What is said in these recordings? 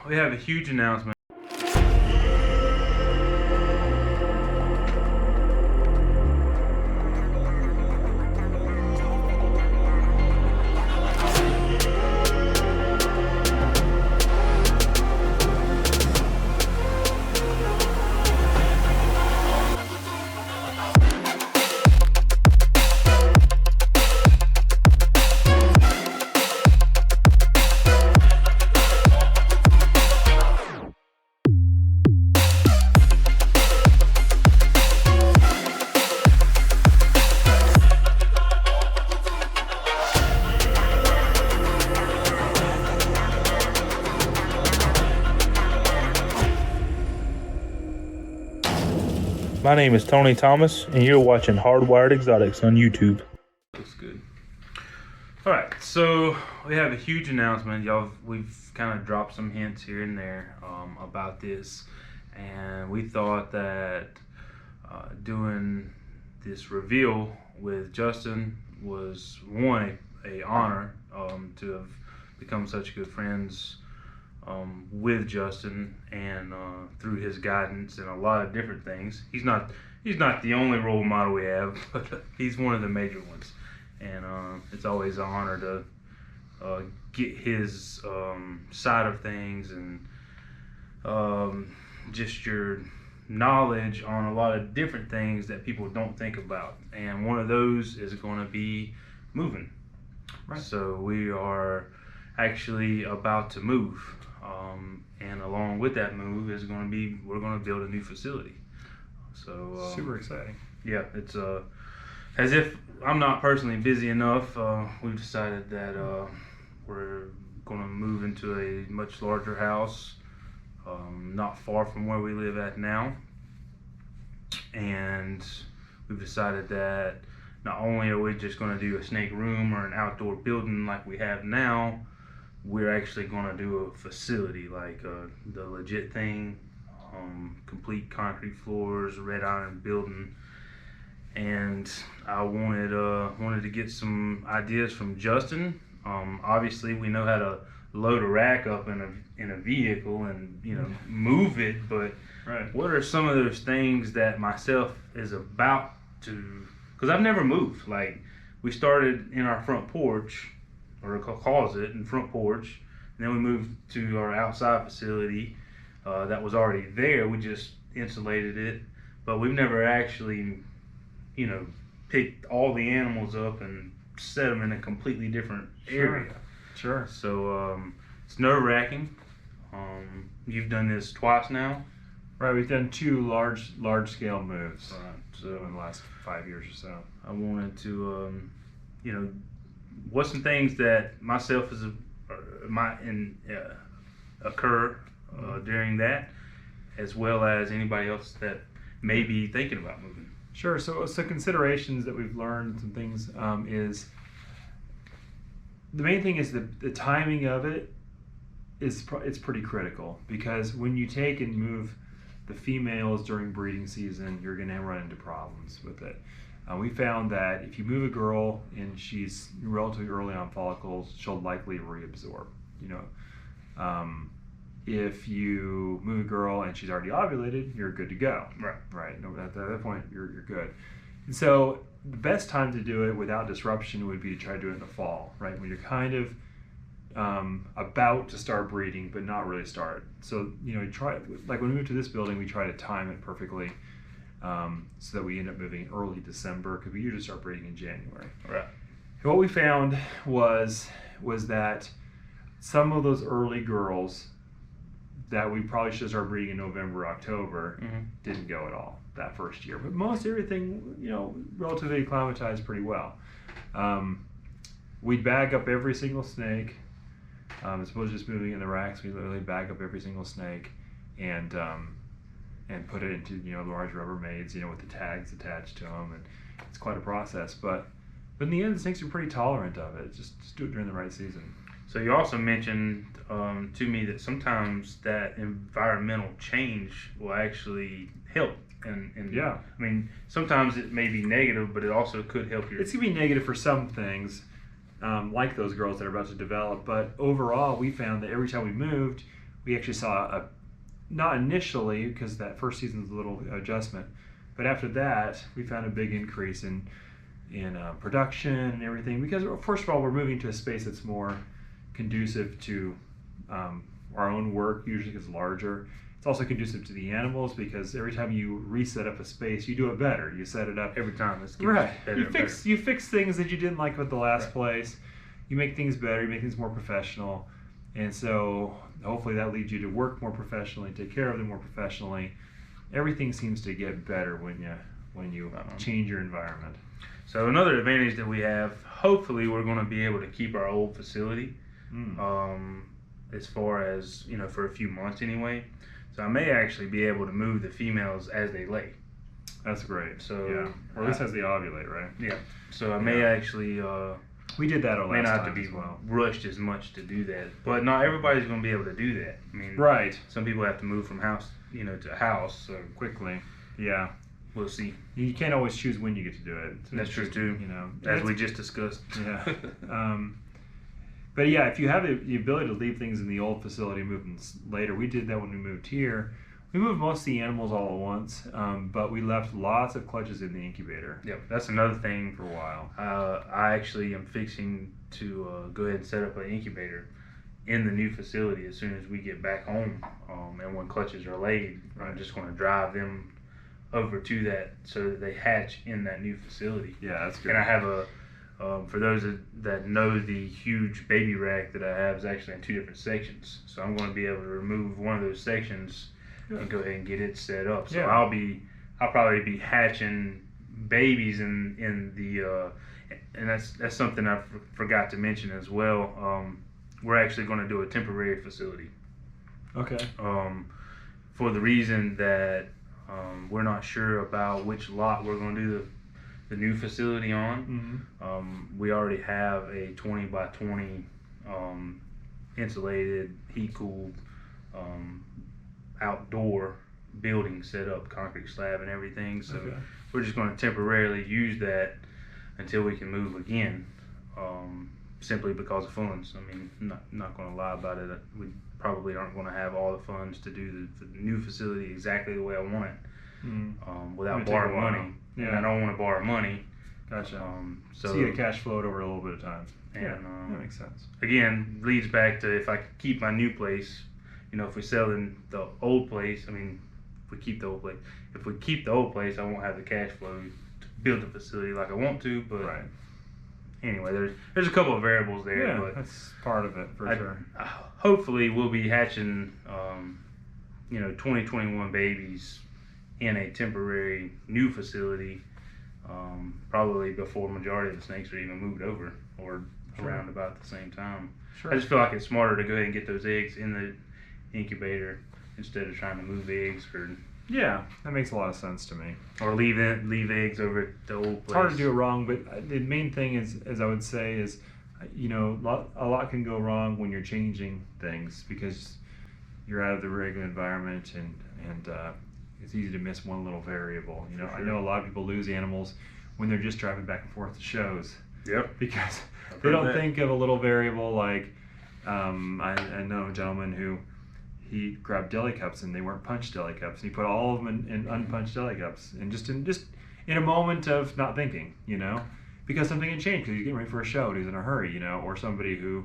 We have a huge announcement. My name is Tony Thomas, and you're watching Hardwired Exotics on YouTube. Looks good. All right, so we have a huge announcement. We've kind of dropped some hints here and there about this, and we thought that doing this reveal with Justin was a honor to have become such good friends with Justin, and through his guidance and a lot of different things. He's not the only role model we have, but he's one of the major ones. And it's always an honor to get his side of things and just your knowledge on a lot of different things that people don't think about. And one of those is going to be moving. Right. So we are actually about to move. And along with that move we're going to build a new facility. So super exciting. Yeah, it's as if I'm not personally busy enough. We've decided that we're going to move into a much larger house, not far from where we live at now. And we've decided that not only are we just going to do a snake room or an outdoor building like we have now, we're actually going to do a facility, like the legit thing, complete concrete floors, red iron building. And I wanted to get some ideas from Justin. Obviously, we know how to load a rack up in a vehicle and move it, but right. What are some of those things that myself is about to? Because I've never moved. Like, we started in our front porch, or a closet and front porch, and then we moved to our outside facility that was already there. We just insulated it, but we've never actually picked all the animals up and set them in a completely different area. Sure. So it's nerve-wracking. You've done this twice now. Right, we've done two large scale moves. Right. So in the last 5 years or so. I wanted to what's some things that myself might occur during that, as well as anybody else that may be thinking about moving. Sure. So considerations that we've learned, some things is the main thing is the timing of it it's pretty critical, because when you take and move the females during breeding season, you're going to run into problems with it. We found that if you move a girl and she's relatively early on follicles, she'll likely reabsorb. If you move a girl and she's already ovulated, you're good to go. Right. No, at that point, you're good. And so the best time to do it without disruption would be to try to do it in the fall, right? When you're kind of about to start breeding, but not really start. So you try, like when we moved to this building, we try to time it perfectly. So that we end up moving early December, because we usually start breeding in January. Right. And what we found was that some of those early girls that we probably should start breeding in November, October, didn't go at all that first year. But most everything, relatively acclimatized pretty well. We'd bag up every single snake. As opposed to just moving in the racks, we literally bag up every single snake and put it into large Rubbermaids, with the tags attached to them, and it's quite a process. But in the end, the snakes are pretty tolerant of it. Just do it during the right season. So you also mentioned to me that sometimes that environmental change will actually help. And yeah, I mean, sometimes it may be negative, but it also could help your. It's gonna be negative for some things, like those girls that are about to develop. But overall, we found that every time we moved, we actually saw not initially, because that first season was a little adjustment, but after that we found a big increase in production and everything, because first of all we're moving to a space that's more conducive to our own work, usually because it's larger. It's also conducive to the animals, because every time you reset up a space, you do it better. You set it up Every time it's right. better. You fix things that you didn't like with the last place. You make things better. You make things more professional, and so hopefully that leads you to work more professionally, take care of them more professionally. Everything seems to get better when you change your environment. So another advantage that we have, hopefully we're going to be able to keep our old facility, as far as, for a few months anyway. So I may actually be able to move the females as they lay. That's great. So or at least as they ovulate, right? Yeah. So I may actually we did that may last not time have to be as well. rushed as much to do that, but not everybody's going to be able to do that. I mean, Right. some people have to move from house, to house. So Quickly. Yeah. we'll see. You can't always choose when you get to do it. That's true too. As we just discussed. Yeah. But yeah, if you have the ability to leave things in the old facility and move them later, we did that when we moved here. We moved most of the animals all at once, but we left lots of clutches in the incubator. Yep, that's another thing. For a while. I actually am fixing to go ahead and set up an incubator in the new facility as soon as we get back home. And when clutches are laid, I'm just going to drive them over to that so that they hatch in that new facility. Yeah, that's good. And I have for those that know, the huge baby rack that I have is actually in 2 different sections. So I'm going to be able to remove one of those sections and go ahead and get it set up. So I'll probably be hatching babies in the and that's something I forgot to mention as well. We're actually going to do a temporary facility. Okay. For the reason that we're not sure about which lot we're going to do the new facility on. We already have a 20 by 20 insulated, heat cooled outdoor building set up, concrete slab and everything. So we're just going to temporarily use that until we can move again, simply because of funds. I mean, not going to lie about it. We probably aren't going to have all the funds to do the new facility exactly the way I want it, without borrowing money. Yeah. And I don't want to borrow money. Gotcha. So you get cash flowed over a little bit of time. And, that makes sense. Again, leads back to if I keep my new place, if we sell in the old place, if we keep the old place, I won't have the cash flow to build the facility like I want to. But anyway, there's a couple of variables there. Yeah, but that's part of it for sure. Hopefully, we'll be hatching, 2021 babies in a temporary new facility, probably before majority of the snakes are even moved over, or around about the same time. Sure. I just feel like it's smarter to go ahead and get those eggs in the incubator instead of trying to move eggs Yeah, that makes a lot of sense to me. or leave eggs over at the old place. It's hard to do it wrong, but the main thing is, as I would say, is a lot can go wrong when you're changing things, because you're out of the regular environment, and it's easy to miss one little variable. For I know a lot of people lose animals when they're just driving back and forth to shows. Yep. Because they don't think of a little variable like, I know a gentleman who he grabbed deli cups and they weren't punched deli cups, and he put all of them in unpunched deli cups, and just in a moment of not thinking, because something had changed, because he's getting ready for a show and he's in a hurry, or somebody who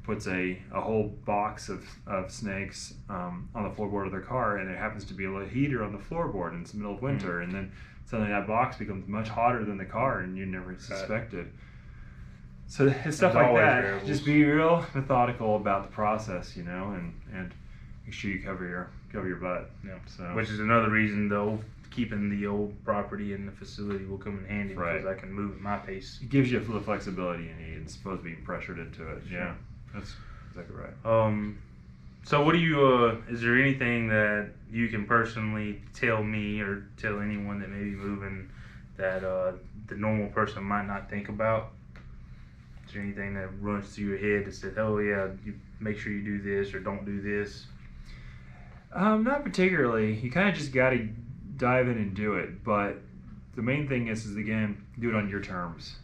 puts a whole box of snakes on the floorboard of their car, and it happens to be a little heater on the floorboard, and it's the middle of winter, and then suddenly that box becomes much hotter than the car, and you never suspected. So it's stuff like that. Variables. Just be real methodical about the process, and make sure you cover your butt. Yeah. So Which is another reason, though, keeping the old property in the facility will come in handy, because I can move at my pace. it gives you the flexibility you need, as opposed to being pressured into it. Sure. Yeah, that's exactly right. So what do you, is there anything that you can personally tell me or tell anyone that may be moving that the normal person might not think about? Is there anything that runs through your head that says, oh yeah, you make sure you do this or don't do this? Not particularly. You kind of just got to dive in and do it. But the main thing is again, do it on your terms.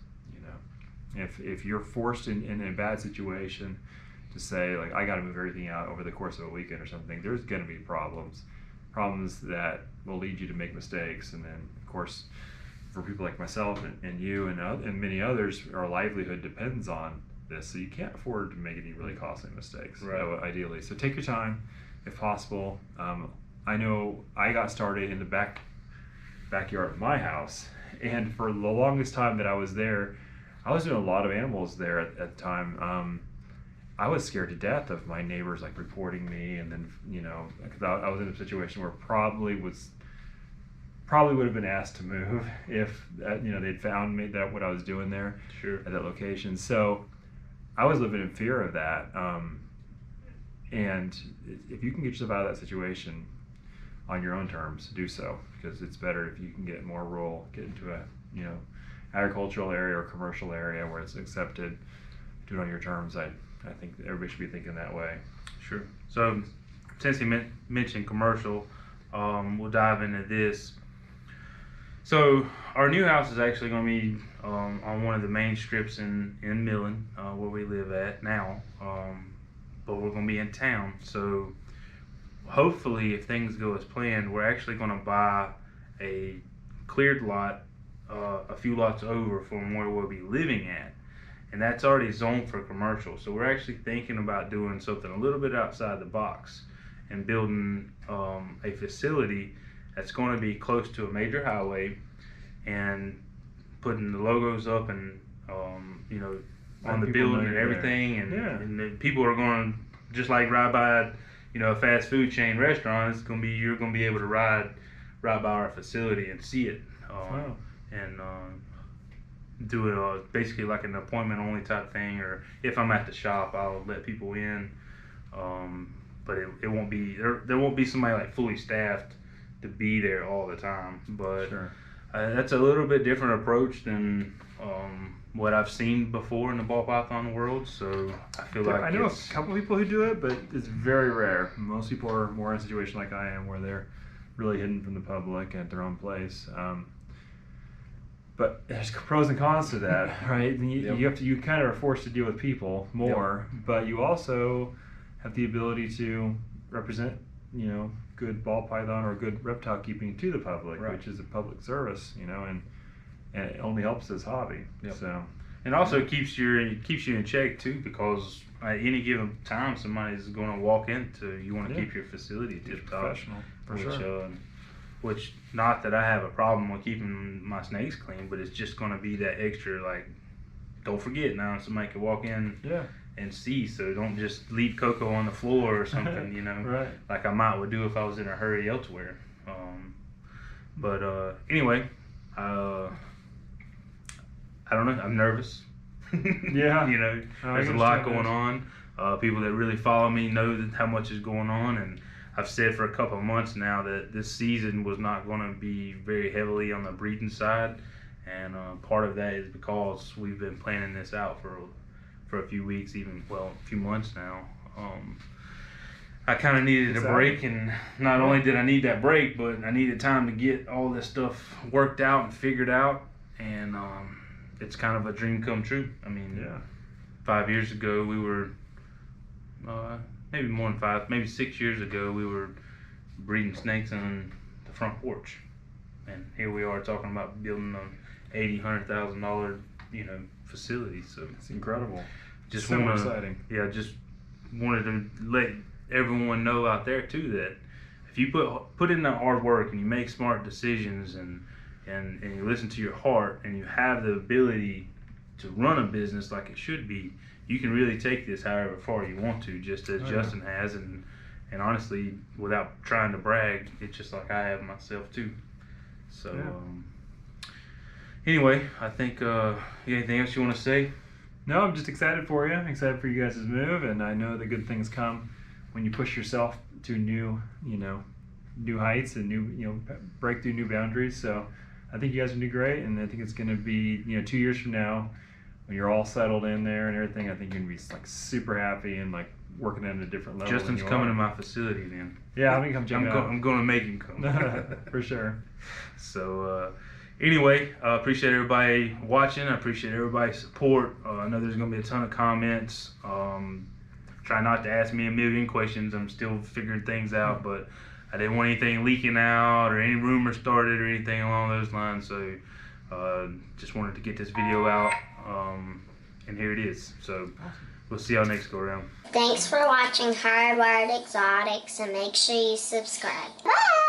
If you're forced in a bad situation, to say like I got to move everything out over the course of a weekend or something, there's going to be problems that will lead you to make mistakes. And then of course for people like myself and you and many others, our livelihood depends on this, so you can't afford to make any really costly mistakes, ideally. So take your time if possible. I know I got started in the backyard of my house, and for the longest time that I was there, I was doing a lot of animals there at the time. I was scared to death of my neighbors like reporting me, and then because I was in a situation where probably would have been asked to move if they'd found me that what I was doing there at that location. So I was living in fear of that. And if you can get yourself out of that situation on your own terms, do so, because it's better if you can get more rural, get into a agricultural area or commercial area where it's accepted. Do it on your terms. I think everybody should be thinking that way. Sure. So since you mentioned commercial, we'll dive into this. So our new house is actually going to be on one of the main strips in Millen, where we live at now. But we're going to be in town. So hopefully, if things go as planned, we're actually going to buy a cleared lot a few lots over from where we'll be living at. And that's already zoned for commercial. So we're actually thinking about doing something a little bit outside the box and building a facility that's going to be close to a major highway and putting the logos up and on the building and everything, and the people are going to just like ride by a fast food chain restaurant. You're going to be able to ride by our facility and see it, and do it basically like an appointment only type thing. Or if I'm at the shop, I'll let people in, but it won't be there won't be somebody like fully staffed to be there all the time. But that's a little bit different approach than what I've seen before in the ball python world. So I feel like I know a couple people who do it, but it's very rare. Most people are more in a situation like I am, where they're really hidden from the public at their own place. But there's pros and cons to that, right? And you kind of are forced to deal with people more, but you also have the ability to represent, good ball python or good reptile keeping to the public, which is a public service, and it only helps this hobby. So, and also keeps you in check too, because at any given time somebody's going to walk into. You want to keep your facility tip top, professional, for sure. Which, not that I have a problem with keeping my snakes clean, but it's just going to be that extra, like, don't forget now somebody could walk in and see, so don't just leave Coco on the floor or something, like I would do if I was in a hurry elsewhere. But anyway, I don't know, I'm nervous. There's a lot going on. People that really follow me know how much is going on, and I've said for a couple of months now that this season was not going to be very heavily on the breeding side, and part of that is because we've been planning this out for a few weeks, a few months now. I kind of needed a break, and not only did I need that break, but I needed time to get all this stuff worked out and figured out, and it's kind of a dream come true. I mean, 5 years ago we were maybe more than 5, maybe 6 years ago, we were breeding snakes on the front porch, and here we are talking about building an $100,000 facility. So it's incredible. Just so exciting. Just wanted to let everyone know out there too that if you put in that hard work and you make smart decisions and you listen to your heart and you have the ability to run a business like it should be, you can really take this however far you want to, just as Justin has, and honestly, without trying to brag, it's just like I have myself too. So anyway, I think anything else you want to say? No, I'm just excited for you. I'm excited for you guys' move, and I know that good things come when you push yourself to new heights and break through new boundaries. So I think you guys will do great, and I think it's going to be 2 years from now, when you're all settled in there and everything, I think you're going to be like super happy and like working at a different level. Justin's coming to my facility then. Yeah, I'm going to come check it out. I'm going to make him come. For sure. So anyway, appreciate everybody watching. I appreciate everybody's support. I know there's going to be a ton of comments. Trying try not to ask me a million questions. I'm still figuring things out, but I didn't want anything leaking out or any rumors started or anything along those lines. So just wanted to get this video out, and here it is. So we'll see y'all next go around. Thanks for watching Hardwired Exotics, and make sure you subscribe. Bye!